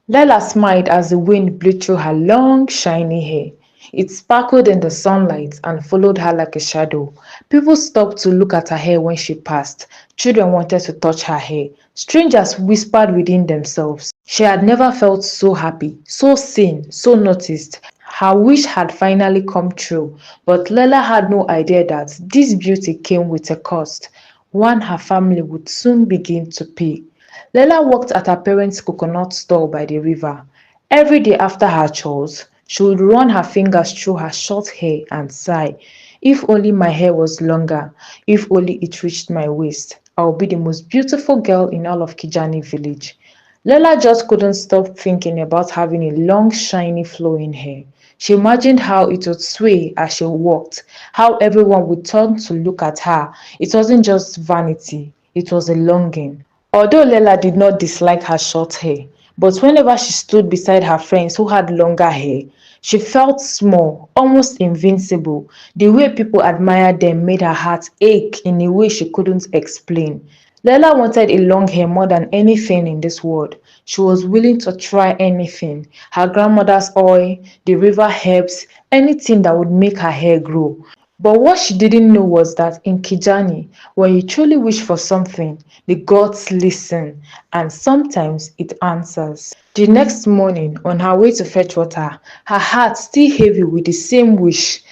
Lela smiled as the wind blew through her long, shiny hair. It sparkled in the sunlight and followed her like a shadow. People stopped to look at her hair when she passed. Children wanted to touch her hair. Strangers whispered within themselves. She had never felt so happy, so seen, so noticed. Her wish had finally come true, but Lela had no idea that this beauty came with a cost, one her family would soon begin to pay. Lela worked at her parents' coconut store by the river. Every day after her chores, she would run her fingers through her short hair and sigh, "If only my hair was longer, if only it reached my waist, I would be the most beautiful girl in all of Kijani village." Lela just couldn't stop thinking about having a long, shiny, flowing hair. She imagined how it would sway as she walked, how everyone would turn to look at her. It wasn't just vanity, it was a longing. Although Lela did not dislike her short hair, but whenever she stood beside her friends who had longer hair, she felt small, almost invincible. The way people admired them made her heart ache in a way she couldn't explain. Lela wanted a long hair more than anything in this world. She was willing to try anything. Her grandmother's oil, the river herbs, anything that would make her hair grow. But what she didn't know was that in Kijani, when you truly wish for something, the gods listen and sometimes it answers. The next morning, on her way to fetch water, her heart still heavy with the same wish,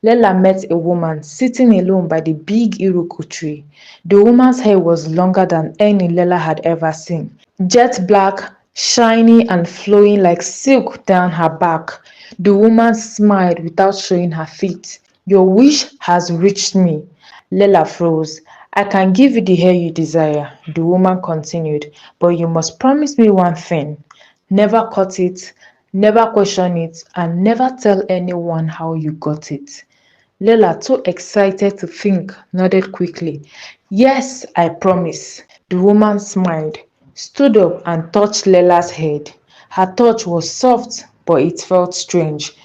Lela met a woman sitting alone by the big Iruku tree. The woman's hair was longer than any Lela had ever seen. Jet black, shiny and flowing like silk down her back. The woman smiled without showing her feet. "Your wish has reached me." Lela froze. "I can give you the hair you desire," the woman continued, "but you must promise me one thing. Never cut it, never question it, and never tell anyone how you got it." Lela, too excited to think, nodded quickly. "Yes, I promise." The woman smiled, stood up, and touched Lela's head. Her touch was soft, but it felt strange.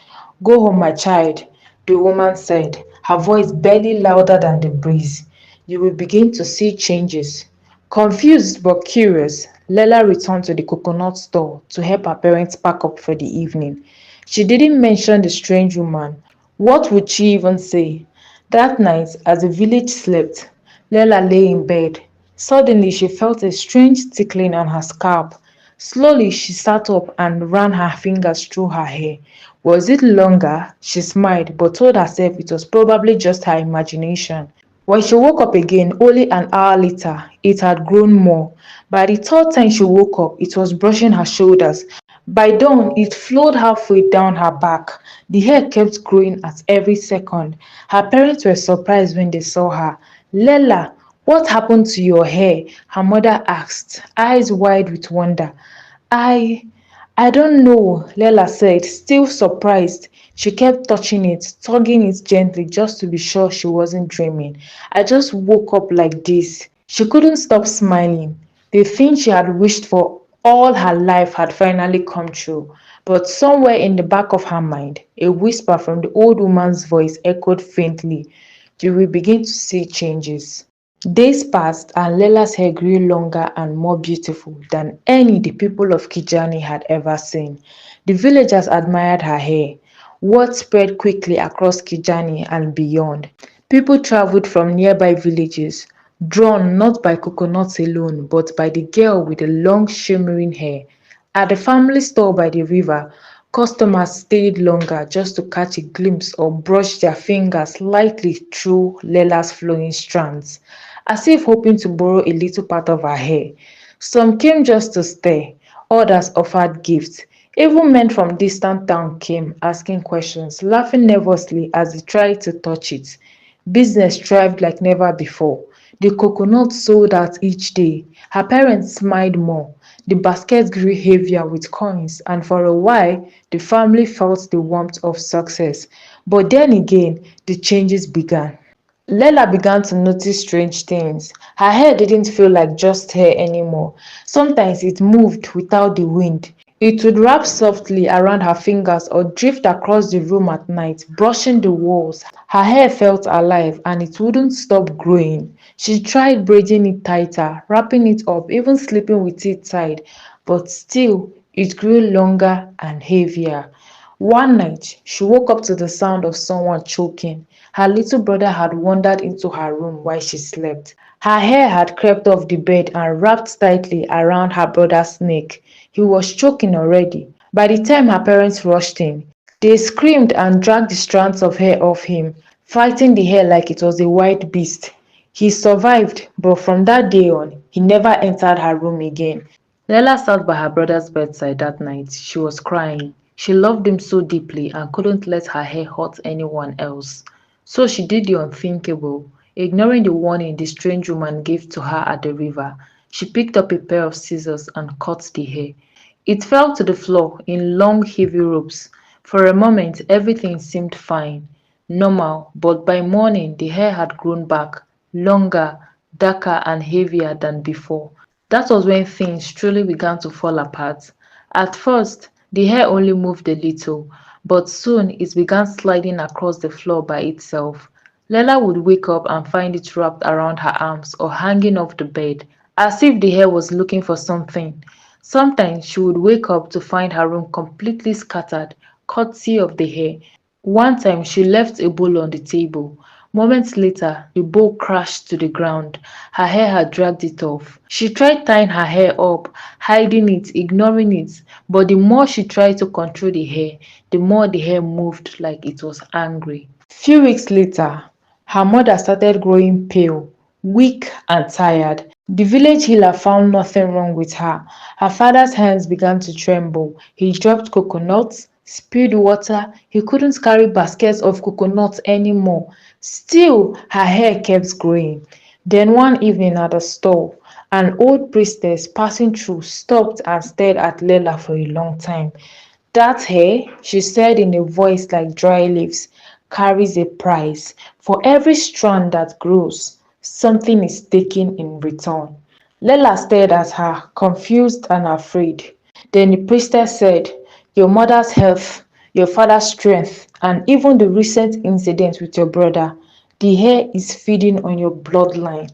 "Go home, my child," the woman said, her voice barely louder than the breeze. "You will begin to see changes." Confused but curious, Lela returned to the coconut store to help her parents pack up for the evening. She didn't mention the strange woman. What would she even say? That night, as the village slept, Lela lay in bed. Suddenly, she felt a strange tickling on her scalp. Slowly, she sat up and ran her fingers through her hair. Was it longer? She smiled, but told herself it was probably just her imagination. When she woke up again, only an hour later, it had grown more. By the third time she woke up, it was brushing her shoulders. By dawn, it flowed halfway down her back. The hair kept growing at every second. Her parents were surprised when they saw her. "Lela, what happened to your hair?" her mother asked, eyes wide with wonder. I I don't know, Lela said, still surprised. She kept touching it, tugging it gently just to be sure she wasn't dreaming. "I just woke up like this." She couldn't stop smiling. The thing she had wished for all her life had finally come true. But somewhere in the back of her mind, a whisper from the old woman's voice echoed faintly. "You will begin to see changes." Days passed and Lela's hair grew longer and more beautiful than any the people of Kijani had ever seen. The villagers admired her hair. Word spread quickly across Kijani and beyond. People traveled from nearby villages, drawn not by coconuts alone, but by the girl with the long shimmering hair. At the family store by the river, customers stayed longer just to catch a glimpse or brush their fingers lightly through Lela's flowing strands, as if hoping to borrow a little part of her hair. Some came just to stare, others offered gifts. Even men from distant town came, asking questions, laughing nervously as they tried to touch it. Business thrived like never before. The coconuts sold out each day. Her parents smiled more. The baskets grew heavier with coins, and for a while, the family felt the warmth of success. But then again, the changes began. Lela began to notice strange things. Her hair didn't feel like just hair anymore. Sometimes it moved without the wind. It would wrap softly around her fingers or drift across the room at night, brushing the walls. Her hair felt alive and it wouldn't stop growing. She tried braiding it tighter, wrapping it up, even sleeping with it tied, but still It grew longer and heavier. One night, she woke up to the sound of someone choking. Her little brother had wandered into her room while she slept. Her hair had crept off the bed and wrapped tightly around her brother's neck. He was choking already. By the time her parents rushed in, they screamed and dragged the strands of hair off him, fighting the hair like it was a wild beast. He survived, but from that day on, he never entered her room again. Lela sat by her brother's bedside that night. She was crying. She loved him so deeply and couldn't let her hair hurt anyone else. So she did the unthinkable. Ignoring the warning the strange woman gave to her at the river, she picked up a pair of scissors and cut the hair. It fell to the floor in long, heavy ropes. For a moment, everything seemed fine, normal, but by morning the hair had grown back, longer, darker, and heavier than before. That was when things truly began to fall apart. At first, the hair only moved a little, but soon it began sliding across the floor by itself. Lela would wake up and find it wrapped around her arms or hanging off the bed, as if the hair was looking for something. Sometimes she would wake up to find her room completely scattered, courtesy of the hair. One time she left a bowl on the table. Moments later, the bowl crashed to the ground. Her hair had dragged it off. She tried tying her hair up, hiding it, ignoring it, but the more she tried to control the hair, the more the hair moved like it was angry. Few weeks later, her mother started growing pale, weak and tired. The village healer found nothing wrong with her. Her father's hands began to tremble. He dropped coconuts, spilled water. He couldn't carry baskets of coconuts anymore. Still, her hair kept growing. Then one evening at the store, an old priestess passing through stopped and stared at Lela for a long time. That hair, she said in a voice like dry leaves, carries a price. For every strand that grows, something is taken in return. Lela stared at her, confused and afraid. Then the priestess said, your mother's health, your father's strength, and even the recent incident with your brother, the hair is feeding on your bloodline.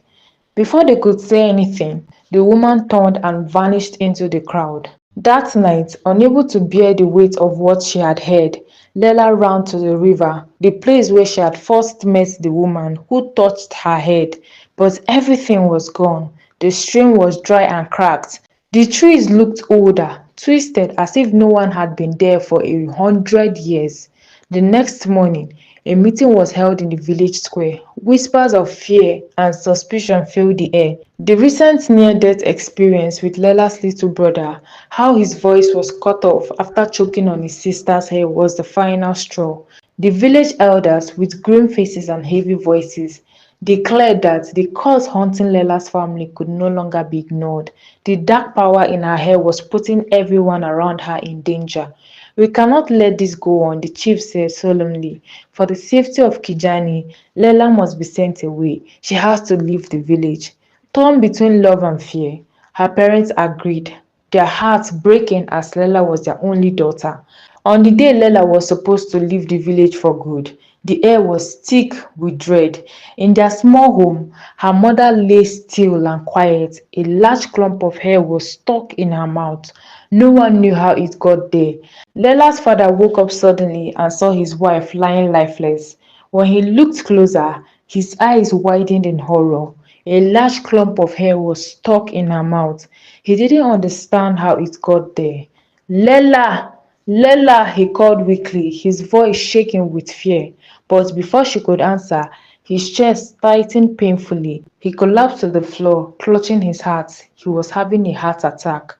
Before they could say anything, the woman turned and vanished into the crowd. That night, unable to bear the weight of what she had heard, Lela ran to the river, the place where she had first met the woman who touched her head. But everything was gone. The stream was dry and cracked. The trees looked older, twisted as if no one had been there for 100 years. The next morning, a meeting was held in the village square. Whispers of fear and suspicion filled the air. The recent near-death experience with Lela's little brother, how his voice was cut off after choking on his sister's hair, was the final straw. The village elders, with grim faces and heavy voices, declared that the curse haunting Lela's family could no longer be ignored. The dark power in her hair was putting everyone around her in danger. We cannot let this go on, the chief said solemnly. For the safety of Kijani, Lela must be sent away. She has to leave the village. Torn between love and fear, her parents agreed, their hearts breaking as Lela was their only daughter. On the day Lela was supposed to leave the village for good, the air was thick with dread. In their small home, her mother lay still and quiet. A large clump of hair was stuck in her mouth. No one knew how it got there. Lela's father woke up suddenly and saw his wife lying lifeless. When he looked closer, his eyes widened in horror. A large clump of hair was stuck in her mouth. He didn't understand how it got there. Lela! Lela! He called weakly, his voice shaking with fear. But before she could answer, his chest tightened painfully. He collapsed to the floor, clutching his heart. He was having a heart attack.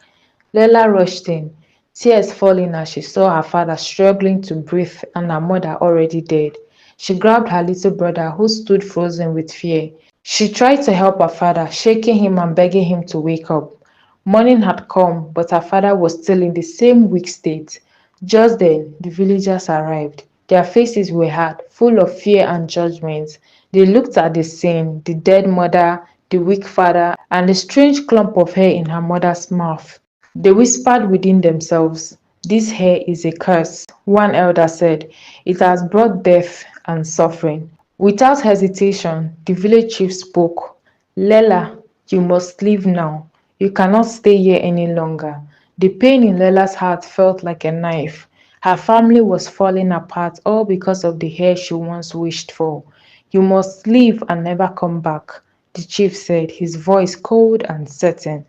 Lela rushed in, tears falling as she saw her father struggling to breathe and her mother already dead. She grabbed her little brother, who stood frozen with fear. She tried to help her father, shaking him and begging him to wake up. Morning had come, but her father was still in the same weak state. Just then, the villagers arrived. Their faces were hard, full of fear and judgment. They looked at the scene, the dead mother, the weak father, and the strange clump of hair in her mother's mouth. They whispered within themselves, this hair is a curse. One elder said, it has brought death and suffering. Without hesitation, the village chief spoke. Lela, you must leave now. You cannot stay here any longer. The pain in Lela's heart felt like a knife. Her family was falling apart all because of the heir she once wished for. You must leave and never come back, the chief said, his voice cold and certain.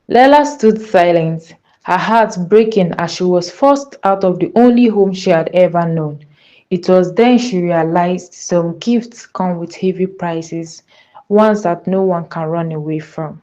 Lela stood silent, her heart breaking as she was forced out of the only home she had ever known. It was then she realized some gifts come with heavy prices, ones that no one can run away from.